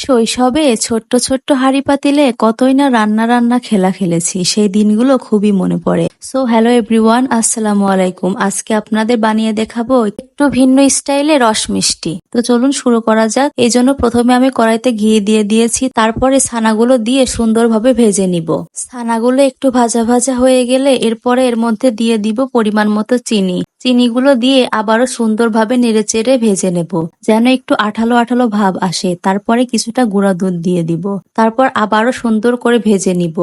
শৈশবে ছোট্ট ছোট্ট হাঁড়ি পাতিলে কতই না রান্না রান্না খেলা খেলেছি, সেই দিনগুলো খুবই মনে পড়ে। সো হ্যালো এভরিওয়ান, আসসালামু আলাইকুম। আজকে আপনাদের বানিয়ে দেখাবো একটু ভিন্ন স্টাইলে রস মিষ্টি। তো চলুন শুরু করা যাক। এই জন্য প্রথমে আমি কড়াইতে ঘি দিয়ে দিয়েছি, তারপরে ছানাগুলো দিয়ে সুন্দরভাবে ভেজে নিব। ছানাগুলো একটু ভাজা ভাজা হয়ে গেলে এরপরে এর মধ্যে দিয়ে দিব পরিমাণ মতো চিনি। চিনিগুলো দিয়ে আবারও সুন্দরভাবে নেড়েচেড়ে ভেজে নেব, যেন একটু আঠালো আঠালো ভাব আসে। তারপরে কিছুটা গুঁড়া দুধ দিয়ে দিব, তারপর আবারও সুন্দর করে ভেজে নিব।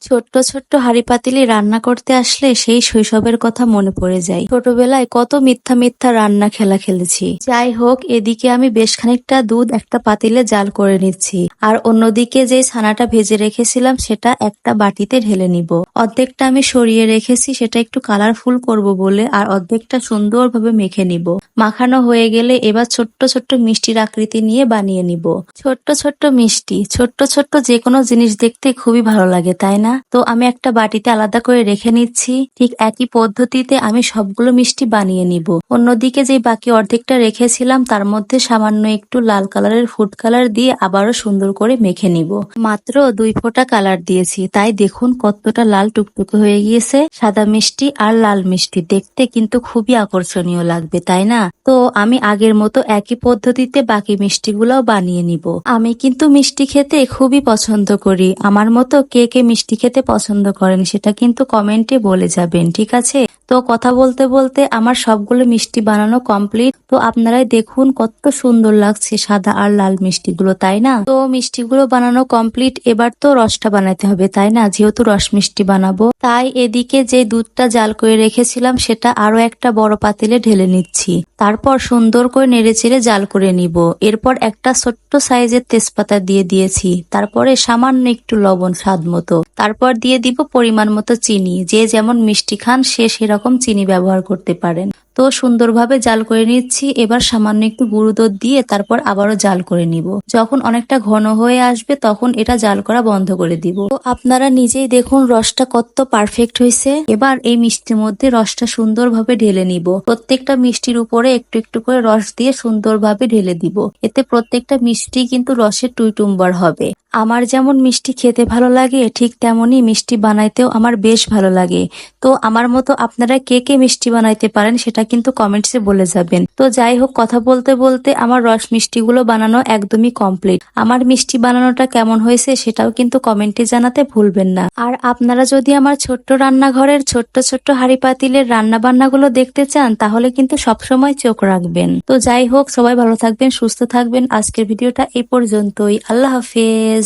ছোট্ট ছোট্ট হাঁড়ি পাতিলে রান্না করতে আসলে সেই শৈশবের কথা মনে পড়ে যায়। ছোটবেলায় কত মিথ্যা মিথ্যা রান্না খেলা খেলেছি। যাই হোক, এদিকে আমি বেশ খানিকটা দুধ একটা পাতিলে জাল করে নিচ্ছি, আর অন্যদিকে যে ছানাটা ভেজে রেখেছিলাম সেটা একটা বাটিতে ঢেলে নিব। অর্ধেকটা আমি সরিয়ে রেখেছি, সেটা একটু কালারফুল করব বলে, আর অর্ধেকটা সুন্দরভাবে মেখে নিব। মাখানো হয়ে গেলে এবার ছোট্ট ছোট্ট মিষ্টির আকৃতি নিয়ে বানিয়ে নিব। ছোট্ট ছোট্ট মিষ্টি, ছোট্ট ছোট্ট যে কোনো জিনিস দেখতে খুবই ভালো লাগে, তাই না? তো আমি একটা বাটিতে আলাদা করে রেখে নিচ্ছি। ঠিক একই পদ্ধতিতে আমি সবগুলো মিষ্টি বানিয়ে নিব। অন্যদিকে যে বাকি অর্ধেকটা রেখেছিলাম তার মধ্যে সামান্য একটু লাল কালারের ফুড কালার দিয়ে আবারও সুন্দর করে মেখে নিব। মাত্র 2 ফোঁটা কালার দিয়েছি, তাই দেখুন কতটা লাল টুকটুকে হয়ে গিয়েছে। সাদা মিষ্টি আর লাল মিষ্টি দেখতে কিন্তু খুবই আকর্ষণীয় লাগবে, তাই না? তো আমি আগের মতো একই পদ্ধতিতে বাকি মিষ্টিগুলোও বানিয়ে নিব। আমি কিন্তু মিষ্টি খেতে খুবই পছন্দ করি। আমার মতো কে কে মিষ্টি খেতে পছন্দ করেন সেটা কিন্তু কমেন্টে বলে যাবেন, ঠিক আছে? তো কথা বলতে বলতে আমার সবগুলো মিষ্টি বানানো কমপ্লিট। তো আপনারাই দেখুন কত সুন্দর লাগছে সাদা আর লাল মিষ্টিগুলো, তাই না? তো মিষ্টিগুলো বানানো কমপ্লিট। এবার তো রসটা বানাতে হবে, তাই না? যেহেতু রস মিষ্টি বানাবো, তাই এদিকে যে দুধটা জাল করে রেখেছিলাম সেটা আরো একটা বড় পাতিলে ঢেলে নিচ্ছি। তারপর সুন্দর করে নেড়েচেড়ে জাল করে নিব। এরপর একটা ছোট্ট সাইজের তেজপাতা দিয়ে দিয়েছি, তারপরে সামান্য একটু লবণ স্বাদ মতো, তারপর দিয়ে দিব পরিমাণ মতো চিনি। যে যেমন মিষ্টি খান সে সেরকম চিনি ব্যবহার করতে পারেন। তো সুন্দরভাবে জাল করে নিচ্ছি। এবার সামান্য একটু গুঁড়ো দুধ দিয়ে তারপর আবারও জাল করে নিব। যখন অনেকটা ঘন হয়ে আসবে তখন এটা জাল করা বন্ধ করে দিব। তো আপনারা নিজেই দেখুন রসটা কত পারফেক্ট হয়েছে। এবার এই মিষ্টির মধ্যে রসটা সুন্দরভাবে ঢেলে নিব। প্রত্যেকটা মিষ্টির উপরে একটু একটু করে রস দিয়ে সুন্দরভাবে ঢেলে দিব। এতে প্রত্যেকটা মিষ্টি কিন্তু রসের টুইটুম্বার হবে। আমার যেমন মিষ্টি খেতে ভালো লাগে, ঠিক তেমনই মিষ্টি বানাইতেও আমার বেশ ভালো লাগে। তো আমার মতো আপনারা কে কে মিষ্টি বানাইতে পারেন সেটা কিন্তু কমেন্টসে বলে যাবেন। তো যাই হোক, কথা বলতে বলতে আমার রস মিষ্টিগুলো বানানো একদমই কমপ্লিট। আমার মিষ্টি বানানোটা কেমন হয়েছে সেটাও কিন্তু কমেন্টে জানাতে ভুলবেন না। আর আপনারা যদি আমার ছোট্ট রান্নাঘরের ছোট্ট ছোট্ট হাঁড়ি পাতিলের রান্না বান্নাগুলো দেখতে চান তাহলে কিন্তু সবসময় চোখ রাখবেন। তো যাই হোক, সবাই ভালো থাকবেন, সুস্থ থাকবেন। আজকের ভিডিওটা এই পর্যন্তই। আল্লাহ হাফেজ।